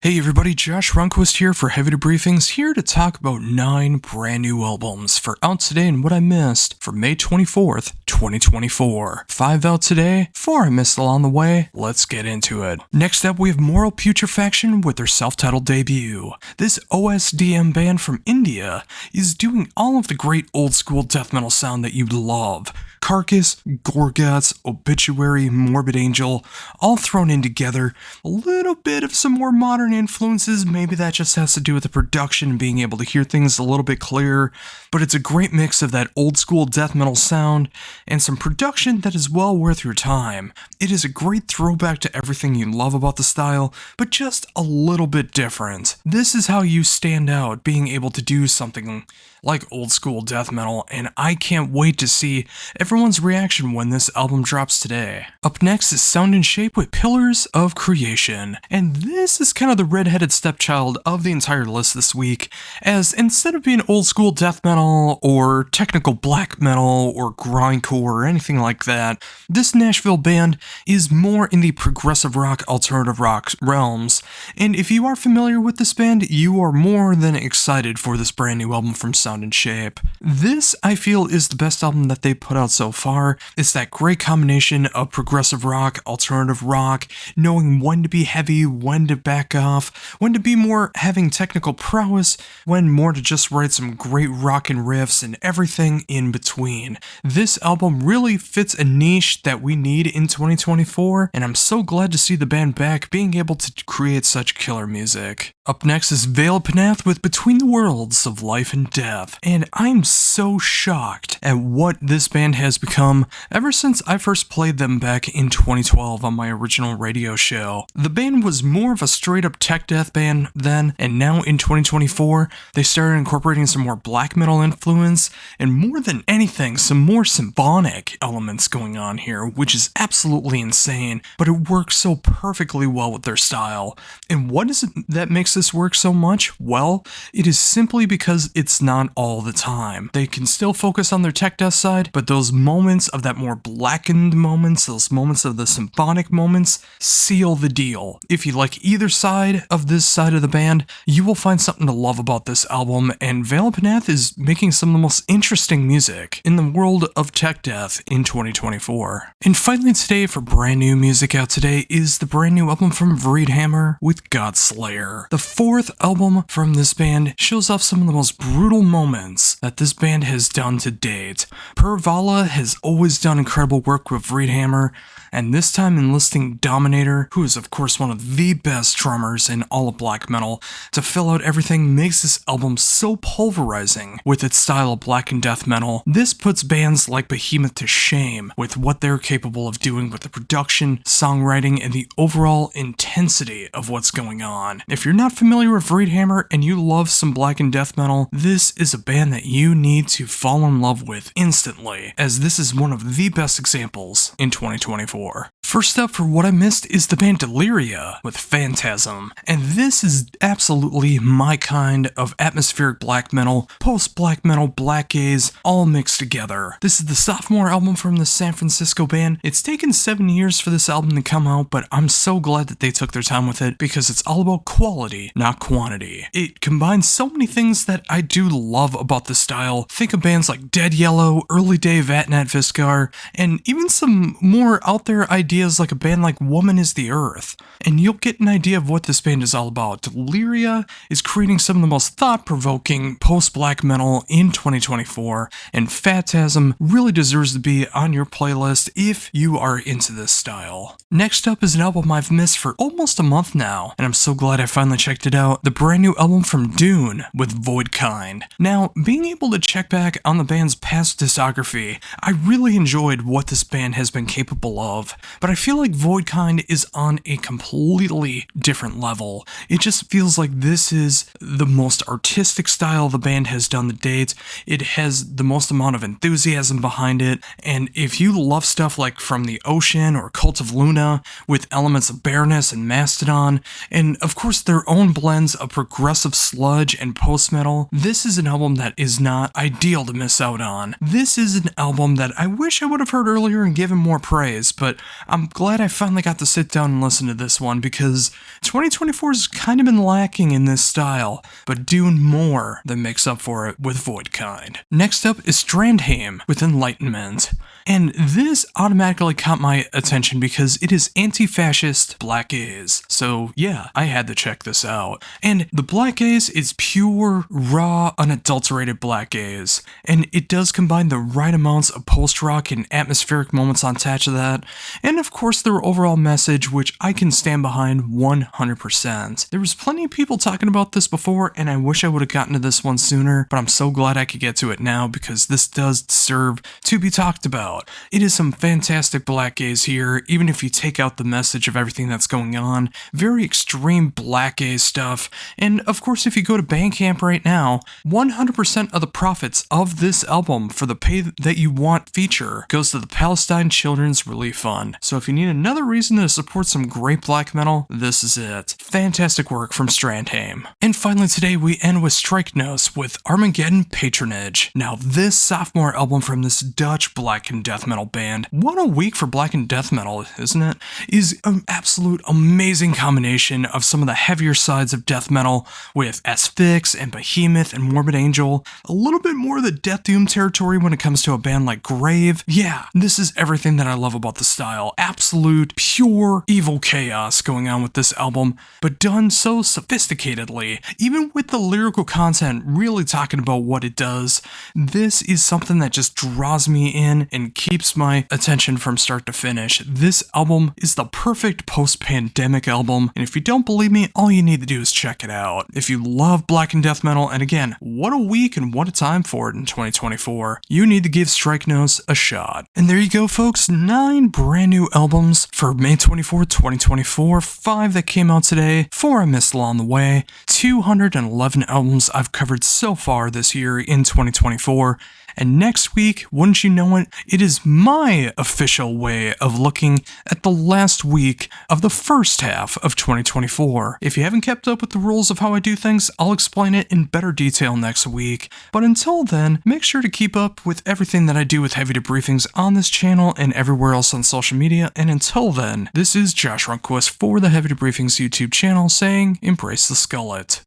Hey everybody, Josh Runquist here for Heavy Debriefings, here to talk about 9 brand new albums for out today and what I missed for May 24th, 2024. 5 out today, 4 I missed along the way. Let's get into it. Next up, we have Moral Putrefaction with their self-titled debut. This OSDM band from India is doing all of the great old school death metal sound that you'd love. Carcass, Gorguts, Obituary, Morbid Angel, all thrown in together. A little bit of some more modern influences, maybe that just has to do with the production and being able to hear things a little bit clearer, but it's a great mix of that old school death metal sound and some production that is well worth your time. It is a great throwback to everything you love about the style, but just a little bit different. This is how you stand out, being able to do something like old school death metal, and I can't wait to see everyone's reaction when this album drops today. Up next is Sound and Shape with Pillars of Creation, and this is kind of the redheaded stepchild of the entire list this week, as instead of being old school death metal or technical black metal or grindcore or anything like that, this Nashville band is more in the progressive rock, alternative rock realms, and if you are familiar with this band, you are more than excited for this brand new album from Sound and Shape. This, I feel, is the best album that they put out so far. It's that great combination of progressive rock, alternative rock, knowing when to be heavy, when to back off, when to be more having technical prowess, when more to just write some great rockin' riffs and everything in between. This album really fits a niche that we need in 2024, and I'm so glad to see the band back being able to create such killer music. Up next is Veiled Panath with Between the Worlds of Life and Death, and I'm so shocked at what this band has become ever since I first played them back in 2012 on my original radio show. The band was more of a straight up tech death band then, and now in 2024, they started incorporating some more black metal influence, and more than anything, some more symphonic elements going on here, which is absolutely insane, but it works so perfectly well with their style. And what is it that makes this work so much? Well, it is simply because it's not all the time. They can still focus on their tech death side, but those moments of that more blackened moments, those moments of the symphonic moments, seal the deal. If you like either side of this side of the band, you will find something to love about this album, and Veiled Panath is making some of the most interesting music in the world of tech death in 2024. And finally today, for brand new music out today, is the brand new album from Vreedhammer with Godslayer. The 4th album from this band shows off some of the most brutal moments that this band has done to date. Per Vala has always done incredible work with Vreedhammer, and this time enlisting Dominator, who is of course one of the best drummers in all of black metal, to fill out everything makes this album so pulverizing with its style of black and death metal. This puts bands like Behemoth to shame with what they're capable of doing with the production, songwriting, and the overall intensity of what's going on. If you're not familiar with Vreedhammer and you love some black and death metal, this is a band that you need to fall in love with instantly, as this is one of the best examples in 2024. First up for what I missed is the band Deliria with Phantasm, and this is absolutely my kind of atmospheric black metal, post-black metal, black gaze, all mixed together. This is the sophomore album from the San Francisco band. It's taken 7 years for this album to come out, but I'm so glad that they took their time with it because it's all about quality, not quantity. It combines so many things that I do love about the style. Think of bands like Dead Yellow, early day Vatnat Viscar, and even some more out there ideas like a band like Woman is the Earth. And you'll get an idea of what this band is all about. Deliria is creating some of the most thought-provoking post-black metal in 2024, and Phantasm really deserves to be on your playlist if you are into this style. Next up is an album I've missed for almost a month now, and I'm so glad I finally checked it out, the brand new album from Dune with Voidkind. Now, being able to check back on the band's past discography, I really enjoyed what this band has been capable of, but I feel like Voidkind is on a completely different level. It just feels like this is the most artistic style the band has done to date. It has the most amount of enthusiasm behind it, and if you love stuff like From the Ocean or Cult of Luna with elements of Bareness and Mastodon, and of course their own blends of progressive sludge and post-metal, this is an album that is not ideal to miss out on. This is an album that I wish I would have heard earlier and given more praise, but I'm I'm glad I finally got to sit down and listen to this one because 2024 has kind of been lacking in this style, but doing more than makes up for it with Voidkind. Next up is Strandheim with Enlightenment. And this automatically caught my attention because it is anti-fascist black gaze. So yeah, I had to check this out. And the black gaze is pure, raw, unadulterated black gaze. And it does combine the right amounts of post-rock and atmospheric moments on top of that. And of course their overall message, which I can stand behind 100%. There was plenty of people talking about this before, and I wish I would have gotten to this one sooner, but I'm so glad I could get to it now because this does serve to be talked about. It is some fantastic black gaze here, even if you take out the message of everything that's going on. Very extreme black gaze stuff. And of course, if you go to Bandcamp right now, 100% of the profits of this album for the Pay That You Want feature goes to the Palestine Children's Relief Fund. So if you need another reason to support some great black metal, this is it. Fantastic work from Strandheim. And finally today we end with Strike Notes with Armageddon Patronage. Now this sophomore album from this Dutch black and death metal band, what a week for black and death metal, isn't it? Is an absolute amazing combination of some of the heavier sides of death metal with Asphyx and Behemoth and Morbid Angel, a little bit more of the Death Doom territory when it comes to a band like Grave. Yeah, this is everything that I love about the style. Absolute, pure, evil chaos going on with this album, but done so sophisticatedly. Even with the lyrical content really talking about what it does, this is something that just draws me in and keeps my attention from start to finish. This album is the perfect post-pandemic album, and if you don't believe me, all you need to do is check it out. If you love black and death metal, and again, what a week and what a time for it in 2024, you need to give Strike Notes a shot. And there you go, folks, 9 brand new albums for May 24, 2024, 5 that came out today, 4 I missed along the way, 211 albums I've covered so far this year in 2024. And next week, wouldn't you know it, it is my official way of looking at the last week of the first half of 2024. If you haven't kept up with the rules of how I do things, I'll explain it in better detail next week. But until then, make sure to keep up with everything that I do with Heavy Debriefings on this channel and everywhere else on social media. And until then, this is Josh Runquist for the Heavy Debriefings YouTube channel saying, embrace the skullet.